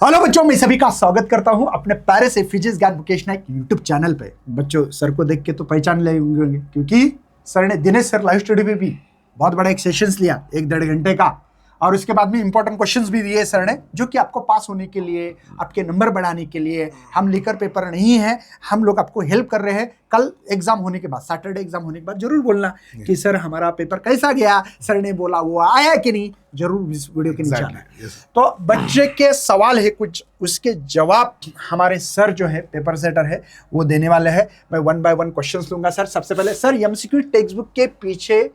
Hello बच्चों, मैं सभी का स्वागत करता हूं अपने प्यारे से फिजिक्स ज्ञान वोकेशनल एक यूट्यूब चैनल पे। बच्चों, सर को देख के तो पहचान ले होंगे क्योंकि सर ने दिनेश सर लाइव स्टडी में भी बहुत बड़ा एक सेशंस लिया 1-1.5 घंटे का, और उसके बाद में इंपॉर्टेंट क्वेश्चंस भी दिए सर ने, जो कि आपको पास होने के लिए, आपके नंबर बढ़ाने के लिए। हम लिखकर पेपर नहीं है, हम लोग आपको हेल्प कर रहे हैं। कल एग्जाम होने के बाद, सैटरडे एग्जाम होने के बाद जरूर बोलना कि सर हमारा पेपर कैसा गया, सर ने बोला वो आया कि नहीं, जरूर इस वीडियो के नीचे आना है। तो बच्चे के सवाल है कुछ, उसके जवाब हमारे सर जो है पेपर सेटर है वो देने वाले हैं। मैं 1 बाय 1 क्वेश्चंस लूंगा सर। सबसे पहले सर, एमसीक्यू टेक्स्ट बुक के पीछे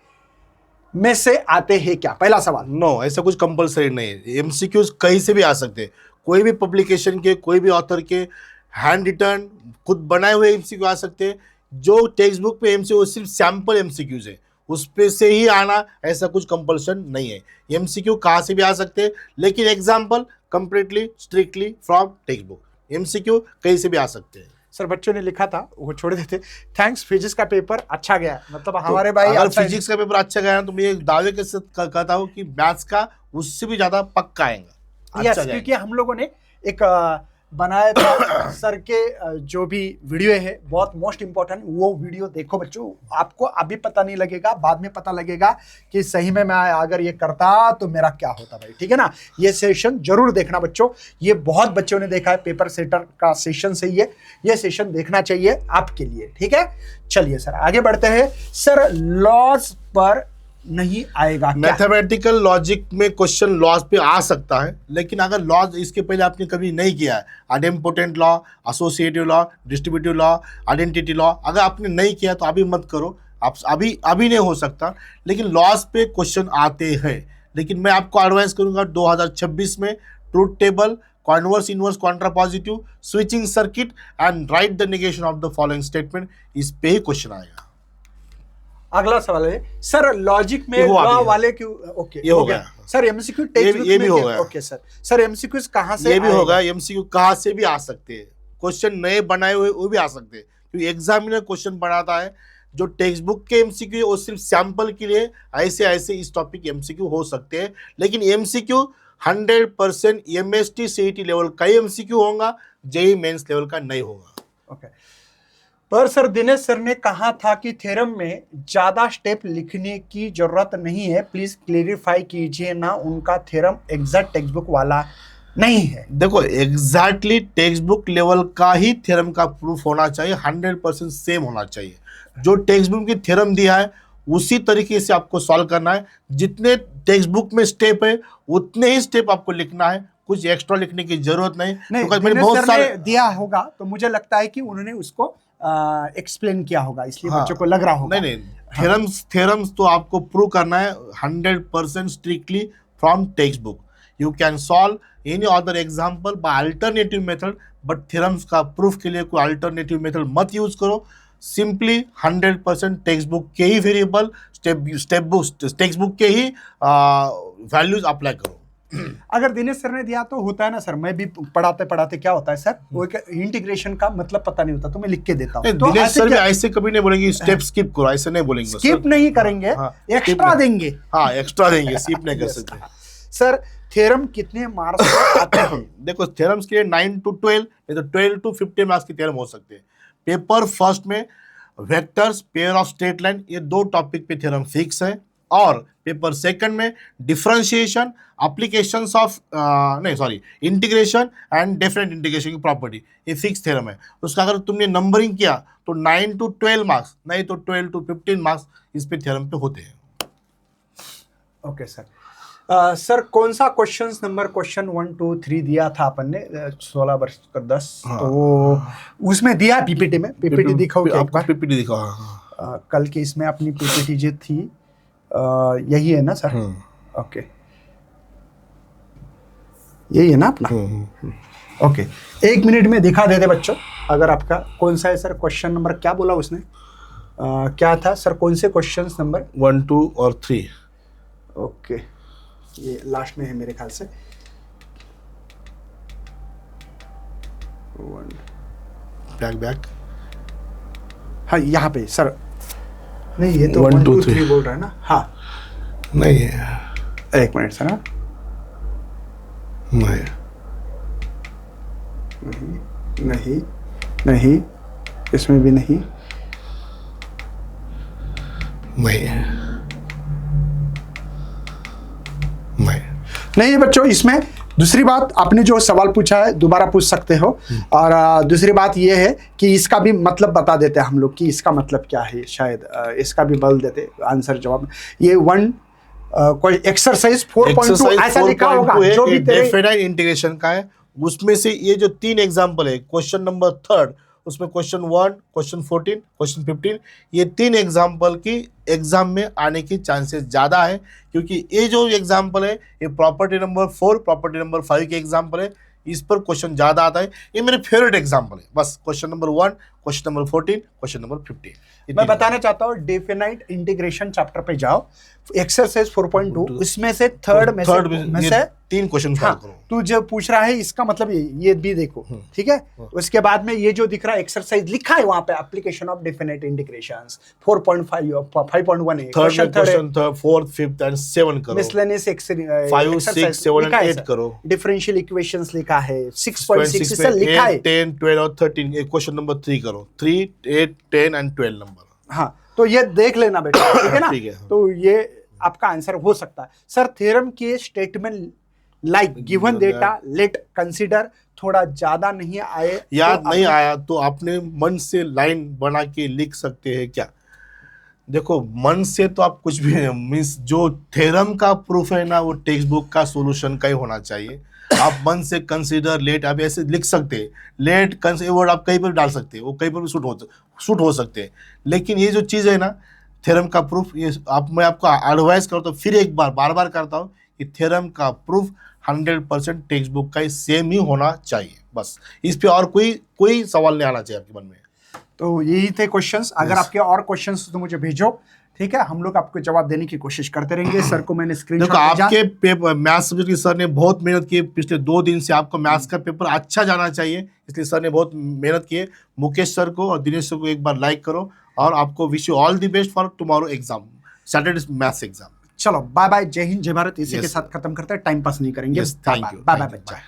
में से आते हैं क्या? पहला सवाल। नो, ऐसा कुछ कंपलसरी नहीं है। एमसीक्यूज कहीं से भी आ सकते हैं, कोई भी पब्लिकेशन के, कोई भी ऑथर के हैंड रिटर्न खुद बनाए हुए एमसीक्यू आ सकते हैं। जो टेक्स्ट बुक पे एमसीक्यू सिर्फ सैंपल एमसीक्यूज है, उस पे से ही आना, ऐसा कुछ कंपल्सन नहीं है। एमसीक्यू कहाँ से भी आ सकते हैं, लेकिन example completely strictly from text book. MCQ कहीं से भी आ सकते हैं। सर बच्चों ने लिखा था वो छोड़ देते, थैंक्स फिजिक्स का पेपर अच्छा गया। मतलब हमारे भाई अगर फिजिक्स का पेपर अच्छा गया तो मैं एक दावे के साथ कहता हूँ कि मैथ्स का उससे भी ज्यादा पक्का आएगा। यस, क्योंकि हम लोगों ने एक बनाया था सर के जो भी वीडियो है, बहुत मोस्ट इंपॉर्टेंट। वो वीडियो देखो बच्चों, आपको अभी पता नहीं लगेगा, बाद में पता लगेगा कि सही में मैं अगर ये करता तो मेरा क्या होता भाई। ठीक है ना? ये सेशन जरूर देखना बच्चों, ये बहुत बच्चों ने देखा है, पेपर सेटर का सेशन सही है, ये सेशन देखना चाहिए आपके लिए। ठीक है, चलिए सर आगे बढ़ते हैं। सर लॉज पर नहीं आएगा क्या? मैथमेटिकल लॉजिक में क्वेश्चन लॉज पे आ सकता है, लेकिन अगर लॉज इसके पहले आपने कभी नहीं किया है, idempotent law, associative law, distributive law, identity law, अगर आपने नहीं किया तो अभी मत करो। आप अभी नहीं हो सकता, लेकिन लॉज पे क्वेश्चन आते हैं। लेकिन मैं आपको एडवाइस करूंगा 2026 में truth table, converse inverse contrapositive, switching circuit and write the negation of the following statement, इस पे ही क्वेश्चन आएगा। अगला सवाल है सर, लॉजिक में लॉ वाले क्यों? ओके, ये हो गया सर। एमसीक्यू टेक्स्ट बुक ये भी हो गया। ओके सर एमसीक्यूज कहां से? ये भी होगा। एमसीक्यू कहां से भी आ सकते हैं, क्वेश्चन नए बनाए हुए वो भी आ सकते हैं, क्योंकि एग्जामिनर क्वेश्चन बनाता है। जो टेक्स्ट बुक के एमसीक्यू वो सिर्फ सैंपल के लिए ऐसे इस टॉपिक एमसीक्यू हो सकते हैं, लेकिन एमसीक्यू 100% एमएसटी सीईटी लेवल का एमसीक्यू होगा, जेईई मेंस लेवल का नहीं होगा। ओके। पर सर दिनेश सर ने कहा था कि थ्योरम में ज्यादा स्टेप लिखने की जरूरत नहीं है, प्लीज क्लेरिफाई कीजिए ना, उनका थ्योरम एग्जैक्ट टेक्स्ट बुक वाला नहीं है। देखो, एग्जैक्टली टेक्स्ट बुक लेवल का ही थ्योरम का प्रूफ होना चाहिए, 100% सेम होना चाहिए। जो टेक्स्ट बुक की थ्योरम दिया है उसी तरीके से आपको सॉल्व करना है। जितने टेक्स्ट बुक में स्टेप है उतने ही स्टेप आपको लिखना है, कुछ एक्स्ट्रा लिखने की जरूरत नहीं। मैंने बहुत सारे दिया होगा तो मुझे लगता है कि उन्होंने उसको एक्सप्लेन किया होगा, इसलिए बच्चों को लग रहा होगा। नहीं, थ्योरम्स तो आपको प्रूव करना है 100% strictly from text book. You can solve any other example bye alternative method, but theorems का प्रूफ के लिए कोई अल्टरनेटिव मेथड मत यूज करो। सिंपली 100% टेक्स्ट बुक के ही वेरिएबल, टेक्स्ट बुक के ही वैल्यूज अप्लाई करो। अगर दिनेश सर ने दिया तो होता है ना सर, मैं भी पढ़ाते पढ़ाते क्या होता है सर, वो इंटीग्रेशन का मतलब पता नहीं होता तो मैं लिख के देता हूँ। तो दिनेश सर भी ऐसे कभी नहीं बोलेंगे स्टेप स्किप करो, ऐसे नहीं बोलेंगे। स्किप नहीं करेंगे, एक्स्ट्रा देंगे। हाँ, एक्स्ट्रा देंगे, स्किप नहीं कर सकते। सर थ्योरम कितने मार्क्स आते हैं? देखो, थ्योरम्स के लिए 9 to 12 नहीं तो 12 to 15 मार्क्स की थ्योरम हो सकते हैं। पेपर फर्स्ट में vectors, pair of straight line, ये 2 टॉपिक पे थ्योरम फिक्स है, और पेपर सेकंड में differentiation, applications of integration and definite integration की प्रॉपर्टी, ये फिक्स थ्योरम है। उसका अगर तुमने नंबरिंग किया तो 9 to 12 मार्क्स, नहीं तो 12 to 15 मार्क्स इस पे थ्योरम पे होते हैं। Okay sir. सर कौन सा क्वेश्चन 1, 2, 3 दिया था अपन ने 16 वर्ष कर 10? हाँ, तो उसमें दिया पीपीटी में, पीपीटी दिखाओ क्या एक बार? पीपीटी दिखाओ। कल की इसमें अपनी पीपीटी जो थी यही है ना सर? ओके, यही है ना अपना? ओके, 1 मिनट में दिखा देते बच्चों। अगर आपका कौन सा है सर? क्वेश्चन नंबर क्या बोला उसने? क्या था सर? कौन से क्वेश्चन नंबर? 1, 2 और 3। ओके, ये लास्ट में है मेरे ख्याल से। बैक हाँ, यहाँ पे सर नहीं, ये तो 1, 2, 3 बोल रहा है ना? हाँ, नहीं है, 1 मिनट सर। नहीं, नहीं, नहीं, इसमें भी नहीं, नहीं बच्चों। इसमें दूसरी बात, आपने जो सवाल पूछा है दोबारा पूछ सकते हो। और दूसरी बात ये है कि इसका भी मतलब बता देते हैं हम लोग कि इसका मतलब क्या है, शायद इसका भी बल देते आंसर जवाब। ये कोई एक्सरसाइज 4.2 ऐसा लिखा होगा जो भी डेफिनेट इंटीग्रेशन का है। उसमें से ये जो 3 एग्जांपल है, क्वेश्चन नंबर 3, उसमें क्वेश्चन 1, क्वेश्चन 14, क्वेश्चन 15, ये 3 एग्जांपल की एग्जाम में आने की चांसेस ज़्यादा है, क्योंकि ये जो एग्जांपल है ये प्रॉपर्टी नंबर 4, प्रॉपर्टी नंबर 5 के एग्जांपल है। इस पर क्वेश्चन ज़्यादा आता है। ये मेरे फेवरेट एग्जांपल है। बस question number 1, question number 14, question number 15। मैं बताना चाहता हूँ, डेफिनाइट इंटीग्रेशन चैप्टर पे जाओ, एक्सरसाइज 4.2, उसमें से थर्ड में से 3 क्वेश्चन सॉल्व करो। तू जो पूछ रहा है इसका मतलब ये भी देखो, ठीक है। उसके बाद में ये जो दिख रहा है एक्सरसाइज लिखा है वहां पे, एप्लीकेशन ऑफ डेफिनेट इंटीग्रेशंस 4.5 5.1 है, क्वेश्चन 4th 5th एंड 7 करो। मिसलेनियस 5 6 7 एंड 8 करो। डिफरेंशियल इक्वेशंस लिखा है 6.6 से लिखा है। 10 12 और 13 क्वेश्चन नंबर 3 करो। 3 8 10 एंड 12 नंबर। हाँ, तो ये देख लेना बेटा, ठीक है ना। ठीक है। तो ये आपका आंसर हो सकता है। सर थ्योरम के statement like given data late consider थोड़ा ज्यादा नहीं आए, याद नहीं आया तो आपने मन से लाइन बना के लिख सकते हैं क्या? देखो, मन से तो आप कुछ भी मीन्स जो थ्योरम का प्रूफ है ना, वो टेक्स्ट बुक का सॉल्यूशन का ही होना चाहिए। आप मन से कंसीडर लेट आप ऐसे लिख सकते हैं। लेट कंसीडर वर्ड आप कहीं पर डाल सकते हैं, वो कहीं पर भी सूट हो सकते हैं। लेकिन ये जो चीज़ है ना, थ्योरम का प्रूफ, ये मैं आपको एडवाइस करता हूँ, फिर एक बार बार करता हूँ कि थ्योरम का प्रूफ 100% टेक्स्ट बुक का ही सेम ही होना चाहिए। बस इस पे और कोई सवाल नहीं आना चाहिए आपके मन में। तो यही थे क्वेश्चंस। अगर आपके और क्वेश्चंस तो मुझे भेजो, ठीक है, हम लोग आपको जवाब देने की कोशिश करते रहेंगे। सर को मैंने स्क्रीनशॉट देखो, आपके पेपर मैथ्स सब्जेक्ट सर ने बहुत मेहनत की। पिछले 2 दिन से आपको मैथ्स का पेपर अच्छा जाना चाहिए, इसलिए सर ने बहुत मेहनत की है। मुकेश सर को और दिनेश सर को एक बार लाइक करो, और आपको wish you all the best for tomorrow exam, Saturday maths exam. चलो बाय बाय, जय हिंद, जय भारत। इसी के साथ खत्म करते हैं, टाइम पास नहीं करेंगे। थैंक यू, बाय बाय बच्चा।